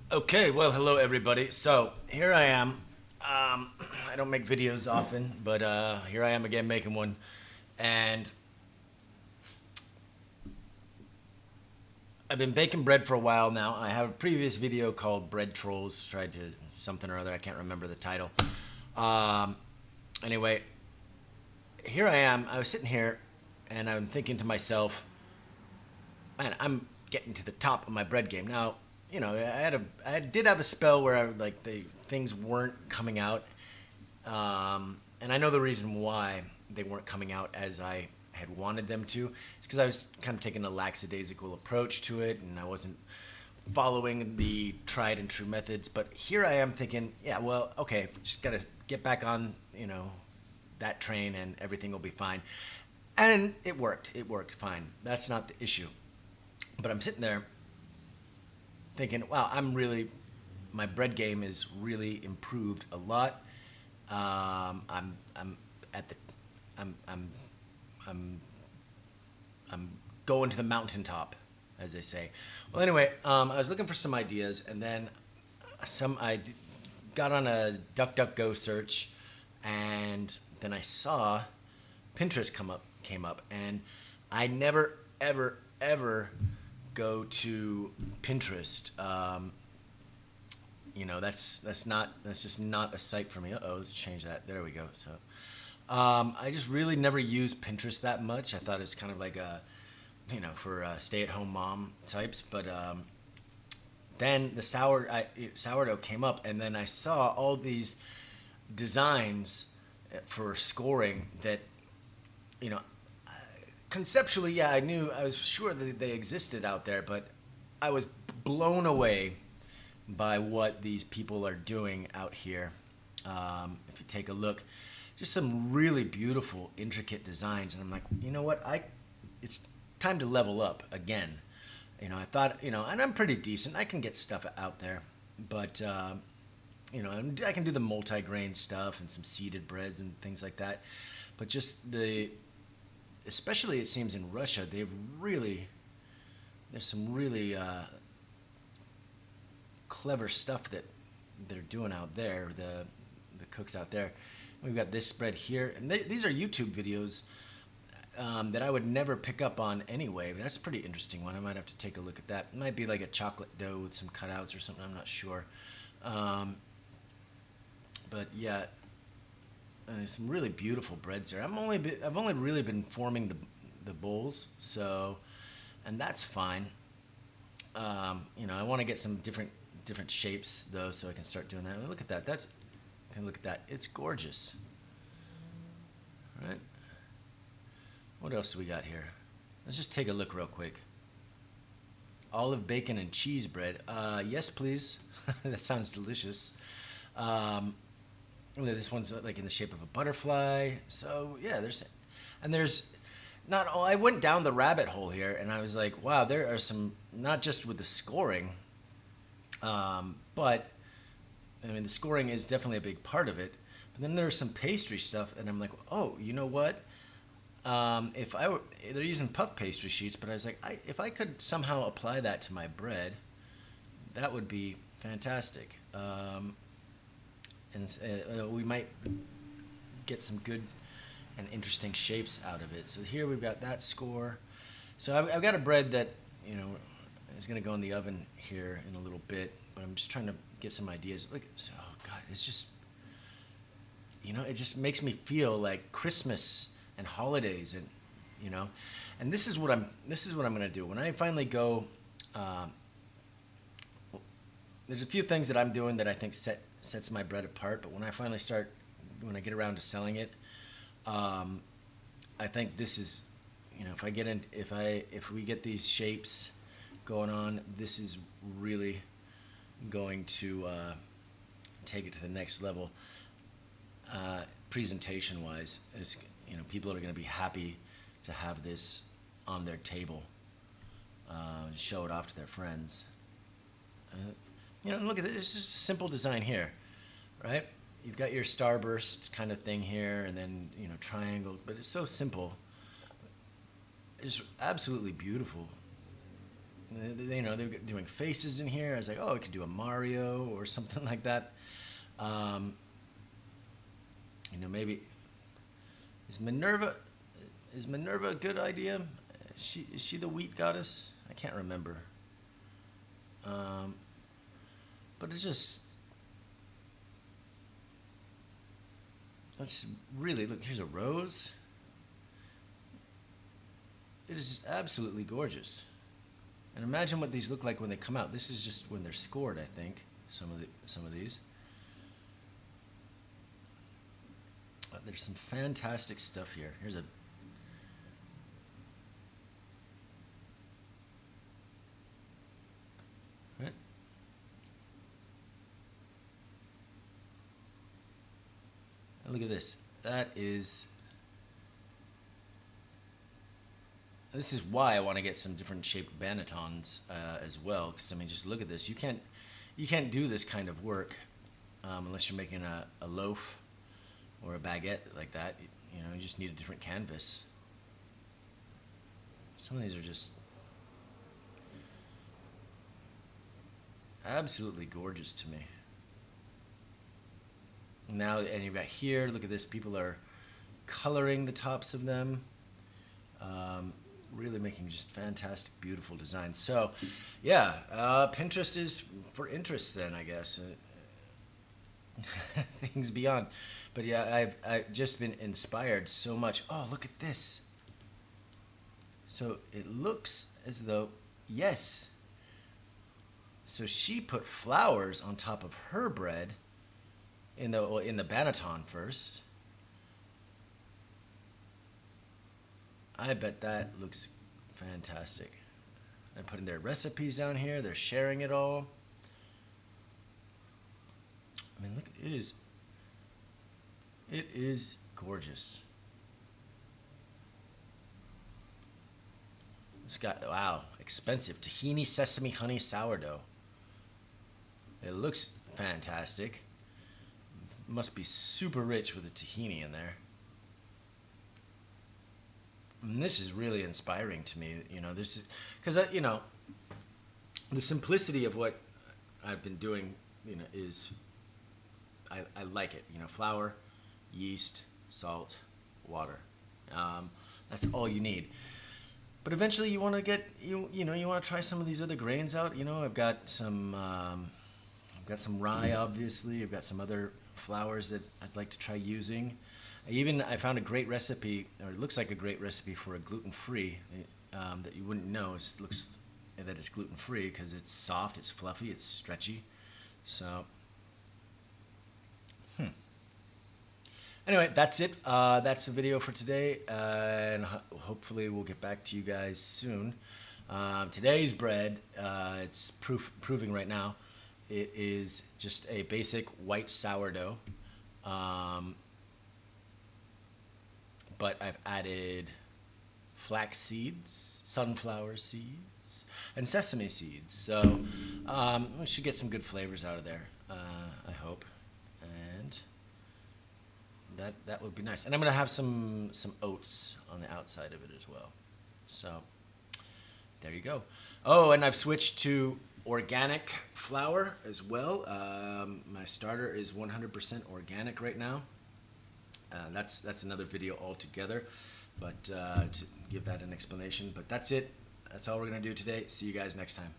Okay, well, hello everybody. So here I am. I don't make videos often, but here I am again making one. And I've been baking bread for a while now. I have a previous video called Bread Trolls, tried to something or other. I can't remember the title. Um, anyway, here I am. I was sitting here and I'm thinking to myself, man, I'm getting to the top of my bread game now. I did have a spell where the things weren't coming out, and I know the reason why they weren't coming out as I had wanted them to. It's because I was kind of taking a lackadaisical approach to it, and I wasn't following the tried and true methods. But here I am thinking, yeah, well, okay, just gotta get back on, that train, and everything will be fine. And it worked. It worked fine. That's not the issue. But I'm sitting there thinking, wow, my bread game is really improved a lot. I'm at the, I'm, I'm, I'm going to the mountaintop, as they say. Well, anyway, I was looking for some ideas, and then I got on a DuckDuckGo search, and then I saw Pinterest came up, and I never ever go to Pinterest. That's just not a site for me. Oh, let's change that. There we go. So, I just really never use Pinterest that much. I thought it's kind of like for stay-at-home mom types. But then the sourdough came up, and then I saw all these designs for scoring that, you know, conceptually, yeah, I was sure that they existed out there, but I was blown away by what these people are doing out here. If you take a look, just some really beautiful, intricate designs, and I'm like, you know what, it's time to level up again. I thought, and I'm pretty decent. I can get stuff out there, but I can do the multi-grain stuff and some seeded breads and things like that. But just especially it seems in Russia, there's some really clever stuff that they're doing out there. The cooks out there. We've got this spread here, and these are YouTube videos that I would never pick up on anyway. But that's a pretty interesting one. I might have to take a look at that. It might be like a chocolate dough with some cutouts or something. I'm not sure. But yeah, there's some really beautiful breads there. I've only really been forming the bowls, so, and that's fine. I want to get some different shapes though, so I can start doing that. I mean, look at that. Look at that. It's gorgeous. All right. What else do we got here? Let's just take a look real quick. Olive bacon and cheese bread. Yes, please. That sounds delicious. This one's like in the shape of a butterfly. So yeah, there's not. I went down the rabbit hole here, and I was like, wow, there are some, not just with the scoring, but I mean the scoring is definitely a big part of it. But then there's some pastry stuff, and I'm like, oh, you know what? They're using puff pastry sheets, but I was like, if I could somehow apply that to my bread, that would be fantastic. And we might get some good and interesting shapes out of it. So here we've got that score. So I've got a bread that is going to go in the oven here in a little bit, but I'm just trying to get some ideas. Look, oh God, it's just it just makes me feel like Christmas and holidays, and this is what I'm going to do when I finally go. There's a few things that I'm doing that I think sets my bread apart. But when I get around to selling it, I think this is, if we get these shapes going on, this is really going to take it to the next level. Presentation wise, people are going to be happy to have this on their table, show it off to their friends. Look at this. It's just a simple design here, right? You've got your starburst kind of thing here, and then triangles, but it's so simple. It's absolutely beautiful. they're doing faces in here. I was like, oh, I could do a Mario or something like that. Um, maybe is Minerva a good idea? Is she the wheat goddess? I can't remember. But it's just let's really look. Here's a rose. It is absolutely gorgeous. And imagine what these look like when they come out. This is just when they're scored, I think. Some of these. There's some fantastic stuff here. Here's a right. And look at this. This is why I want to get some different shaped bannetons as well. Because I mean, just look at this. You can't do this kind of work unless you're making a loaf or a baguette like that. You just need a different canvas. Some of these are just absolutely gorgeous to me. Now, and you've got here, look at this. People are coloring the tops of them. Really making just fantastic, beautiful designs. So, yeah, Pinterest is for interests then, I guess. Things beyond. But yeah, I've just been inspired so much. Oh, look at this. So it looks as though, yes. So she put flowers on top of her bread in the banneton first. I bet that looks fantastic. They're putting their recipes down here. They're sharing it all. I mean, look, it is gorgeous. It's got, wow, expensive. Tahini sesame honey sourdough. It looks fantastic. Must be super rich with the tahini in there. And this is really inspiring to me. This is because the simplicity of what I've been doing. Is I like it. Flour, yeast, salt, water. That's all you need. But eventually, you want to get you want to try some of these other grains out. I've got some rye, obviously. I've got some other flours that I'd like to try using. I found a great recipe, or it looks like a great recipe for a gluten-free that you wouldn't know. It looks that it's gluten-free because it's soft, it's fluffy, it's stretchy. So, anyway, that's it. That's the video for today, and hopefully we'll get back to you guys soon. Today's bread, it's proving right now, it is just a basic white sourdough. But I've added flax seeds, sunflower seeds, and sesame seeds. So we should get some good flavors out of there, I hope. And that would be nice. And I'm going to have some oats on the outside of it as well. So there you go. Oh, and I've switched to organic flour as well. My starter is 100% organic right now. That's another video altogether, but to give that an explanation. But that's it. That's all we're going to do today. See you guys next time.